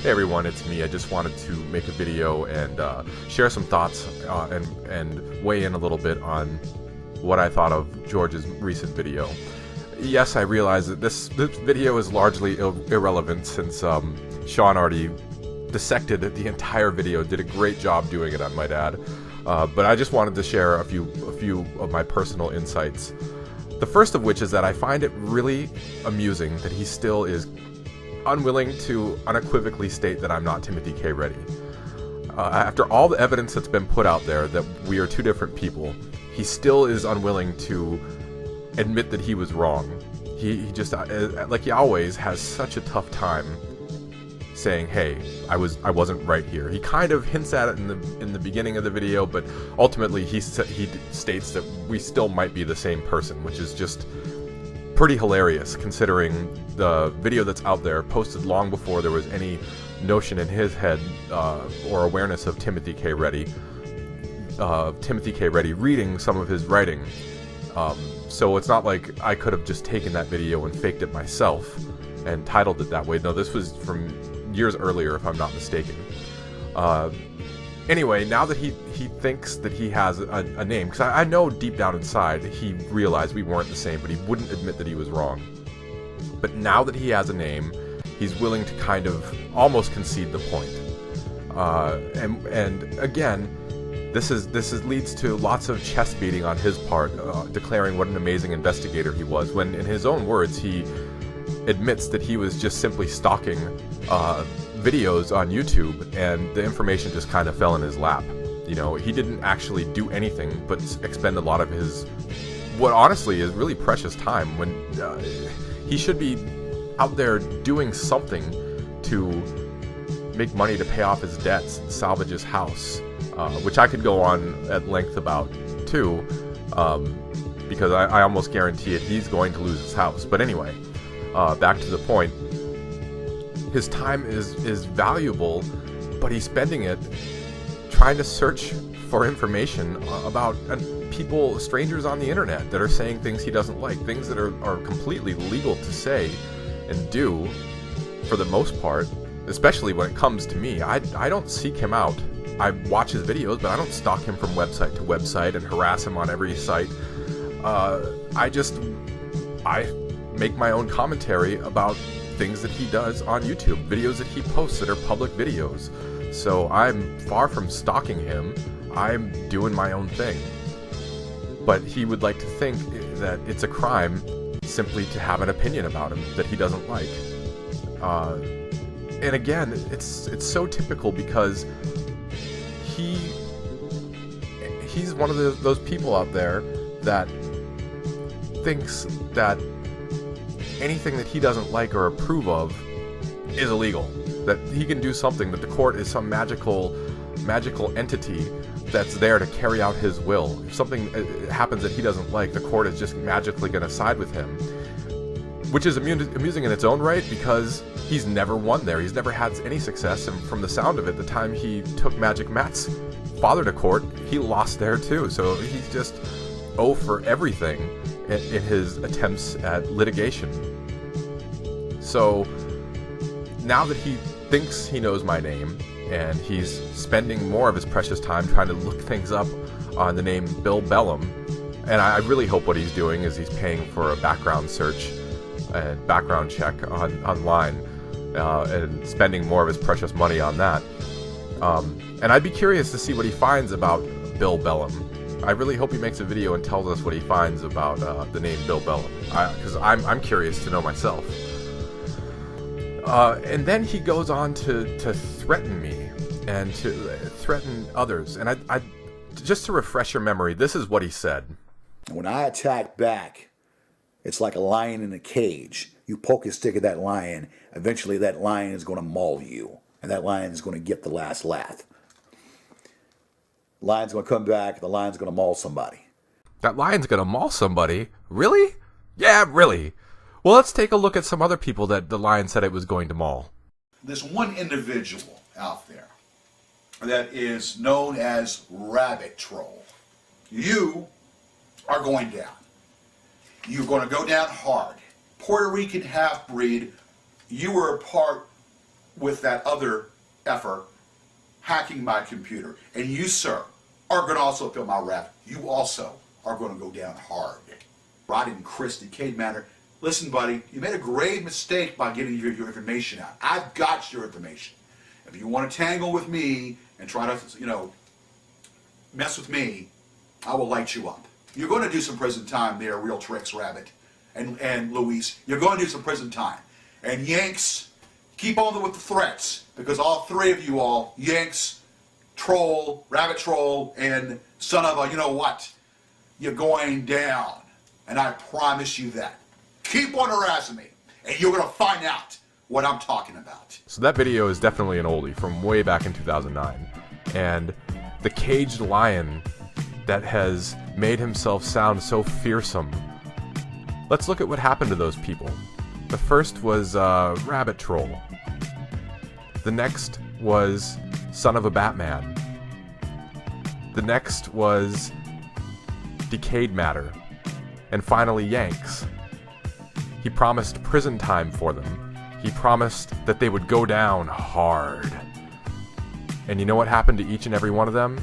Hey everyone, it's me. I just wanted to make a video and share some thoughts and weigh in a little bit on what I thought of George's recent video. Yes, I realize that this video is largely irrelevant since Sean already dissected the entire video, did a great job doing it, I might add. But I just wanted to share a few of my personal insights. The first of which is that I find it really amusing that he still is unwilling to unequivocally state that I'm not Timothy K. Reddy. After all the evidence that's been put out there that we are two different people, he still is unwilling to admit that he was wrong. He just, like he always, has such a tough time saying, "Hey, I wasn't right here." He kind of hints at it in the beginning of the video, but ultimately he states that we still might be the same person, which is just pretty hilarious considering the video that's out there posted long before there was any notion in his head or awareness of Timothy K. Reddy reading some of his writing. So it's not like I could have just taken that video and faked it myself and titled it that way. No, this was from years earlier, if I'm not mistaken. Anyway, now that he thinks that he has a name, because I know deep down inside he realized we weren't the same, but he wouldn't admit that he was wrong. But now that he has a name, he's willing to kind of almost concede the point. And again, this leads to lots of chest beating on his part, declaring what an amazing investigator he was, when in his own words he admits that he was just simply stalking videos on YouTube, and the information just kind of fell in his lap. You know, he didn't actually do anything but expend a lot of his, what honestly is really precious time, when he should be out there doing something to make money to pay off his debts and salvage his house, which I could go on at length about too, because I almost guarantee it, he's going to lose his house. But anyway, back to the point. His time is valuable, but he's spending it trying to search for information about people, strangers on the internet, that are saying things he doesn't like, things that are completely legal to say and do for the most part, especially when it comes to me. I don't seek him out. I watch his videos, but I don't stalk him from website to website and harass him on every site. I make my own commentary about things that he does on YouTube, videos that he posts that are public videos. So I'm far from stalking him. I'm doing my own thing. But he would like to think that it's a crime simply to have an opinion about him that he doesn't like. And again, it's so typical, because he's one of those people out there that thinks that anything that he doesn't like or approve of is illegal, that he can do something, that the court is some magical entity that's there to carry out his will. If something happens that he doesn't like, the court is just magically going to side with him, which is amusing in its own right, because he's never won there. He's never had any success, and from the sound of it, the time he took Magic Matt's father to court, he lost there too. So he's just for everything in his attempts at litigation. So now that he thinks he knows my name, and he's spending more of his precious time trying to look things up on the name Bill Bellum, and I really hope what he's doing is he's paying for a background search and background check online, and spending more of his precious money on that. And I'd be curious to see what he finds about Bill Bellum. I really hope he makes a video and tells us what he finds about the name Bill Bellum, because I'm curious to know myself. And then he goes on to threaten me and to threaten others. And I just to refresh your memory, this is what he said. When I attack back, it's like a lion in a cage. You poke a stick at that lion, eventually that lion is going to maul you, and that lion is going to get the last laugh. Lion's going to come back, the lion's going to maul somebody. That lion's going to maul somebody? Really? Yeah, really. Well, let's take a look at some other people that the lion said it was going to maul. There's one individual out there that is known as Rabbit Troll. You are going down. You're going to go down hard. Puerto Rican half-breed, you were a part with that other effer hacking my computer. And you, sir, are going to also feel my wrath. You also are going to go down hard. Rod and Chris, Decayed Matter. Listen, buddy, you made a grave mistake by getting your information out. I've got your information. If you want to tangle with me and try to, mess with me, I will light you up. You're going to do some prison time there, Real Tricks, Rabbit, and Luis. You're going to do some prison time. And Yanks, keep on with the threats, because all three of you all, Yanks, Troll, Rabbit Troll, and son of a you-know-what, you're going down. And I promise you that. Keep on harassing me, and you're going to find out what I'm talking about. So that video is definitely an oldie from way back in 2009. And the caged lion that has made himself sound so fearsome. Let's look at what happened to those people. The first was Rabbit Troll. The next was Son of a Batman. The next was Decayed Matter. And finally, Yanks. He promised prison time for them. He promised that they would go down hard. And you know what happened to each and every one of them?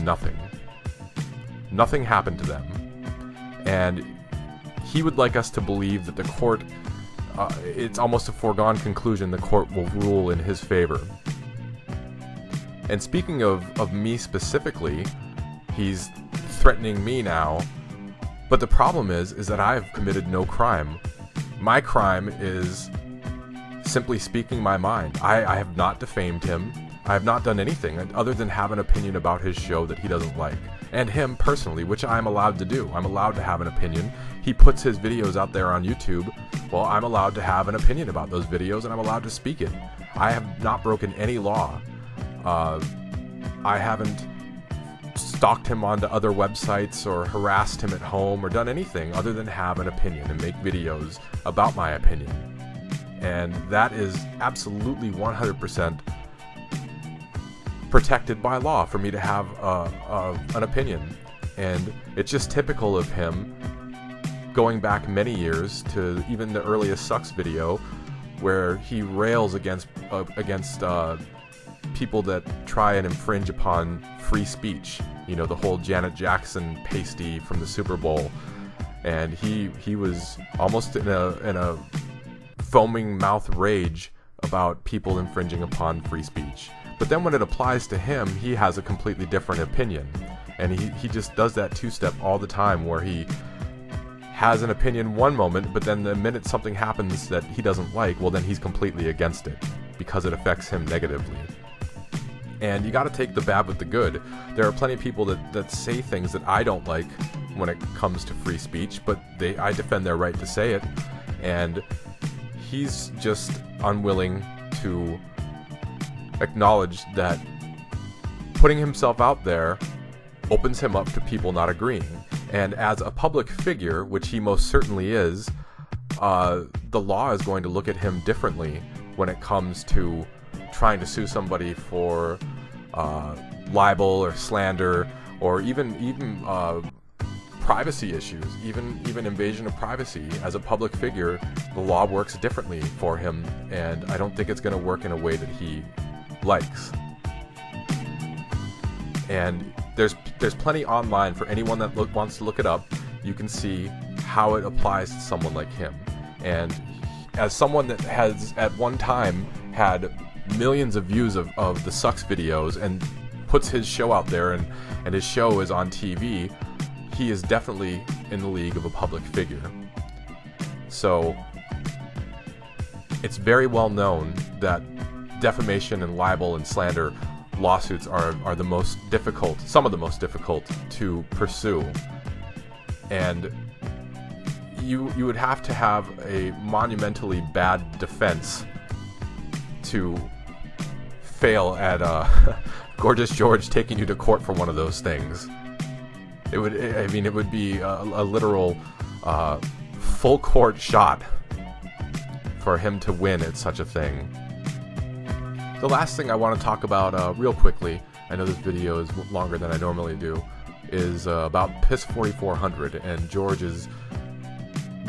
Nothing. Nothing happened to them. And he would like us to believe that the court, it's almost a foregone conclusion the court will rule in his favor. And speaking of me specifically, he's threatening me now. But the problem is that I've committed no crime. My crime is simply speaking my mind. I have not defamed him. I have not done anything other than have an opinion about his show that he doesn't like. And him personally, which I'm allowed to do. I'm allowed to have an opinion. He puts his videos out there on YouTube. Well, I'm allowed to have an opinion about those videos, and I'm allowed to speak it. I have not broken any law. I haven't stalked him onto other websites or harassed him at home or done anything other than have an opinion and make videos about my opinion. And that is absolutely 100% protected by law for me to have an opinion. And it's just typical of him, going back many years to even the earliest Sucks video, where he rails against people that try and infringe upon free speech. You know, the whole Janet Jackson pasty from the Super Bowl. And he was almost in a foaming mouth rage about people infringing upon free speech. But then when it applies to him, he has a completely different opinion. And he just does that two-step all the time, where he has an opinion one moment, but then the minute something happens that he doesn't like, well, then he's completely against it because it affects him negatively. And you got to take the bad with the good. There are plenty of people that say things that I don't like when it comes to free speech, but I defend their right to say it. And he's just unwilling to acknowledge that putting himself out there opens him up to people not agreeing. And as a public figure, which he most certainly is, the law is going to look at him differently when it comes to trying to sue somebody for libel or slander, or even privacy issues, even invasion of privacy. As a public figure, the law works differently for him, and I don't think it's going to work in a way that he likes. And there's plenty online for anyone that wants to look it up. You can see how it applies to someone like him. And as someone that has at one time had millions of views of the Sucks videos and puts his show out there, and his show is on TV, he is definitely in the league of a public figure. So it's very well known that defamation and libel and slander lawsuits are the most difficult, some of the most difficult to pursue. And you would have to have a monumentally bad defense to fail at Gorgeous George taking you to court for one of those things. It would be a literal full court shot for him to win at such a thing. The last thing I want to talk about real quickly, I know this video is longer than I normally do, is about Piss 4400, and George is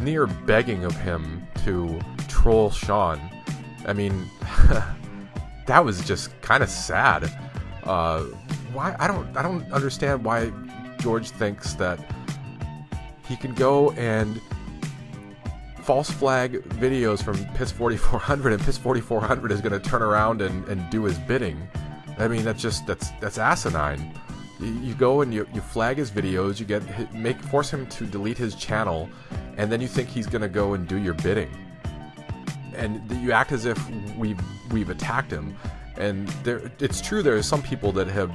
near begging of him to troll Sean. I mean, that was just kind of sad. Why I don't understand why George thinks that he can go and false flag videos from Piss 4400 and Piss 4400 is going to turn around and do his bidding. I mean, that's asinine. You go and you flag his videos, you force him to delete his channel, and then you think he's going to go and do your bidding. And you act as if we've attacked him. And it's true, there are some people that have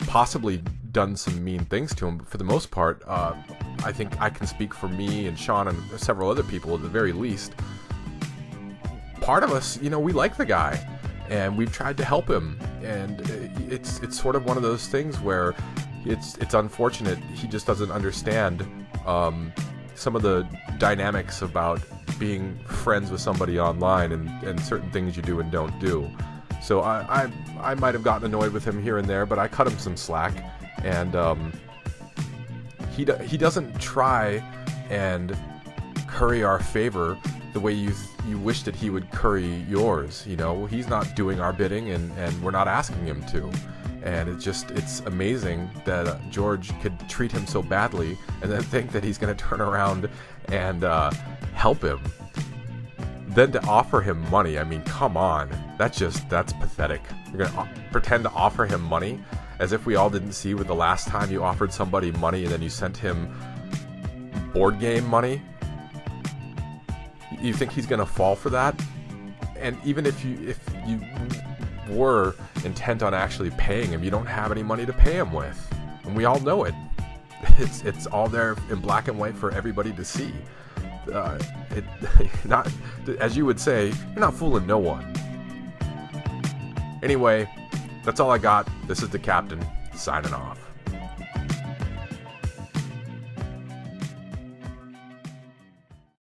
possibly done some mean things to him, but for the most part, I think I can speak for me and Sean and several other people at the very least. Part of us, we like the guy, and we've tried to help him, and it's sort of one of those things where it's unfortunate he just doesn't understand some of the dynamics about being friends with somebody online and certain things you do and don't do. So I might have gotten annoyed with him here and there, but I cut him some slack, and he doesn't try and curry our favor the way you wish that he would curry yours. He's not doing our bidding, and we're not asking him to. And it's amazing that George could treat him so badly and then think that he's going to turn around and help him. Then to offer him money, I mean, come on. That's pathetic. You're going to pretend to offer him money as if we all didn't see with the last time you offered somebody money and then you sent him board game money. You think he's going to fall for that? And even if you were intent on actually paying him, you don't have any money to pay him with. And we all know it. It's all there in black and white for everybody to see. Not, as you would say, you're not fooling no one. Anyway, that's all I got. This is the Captain, signing off.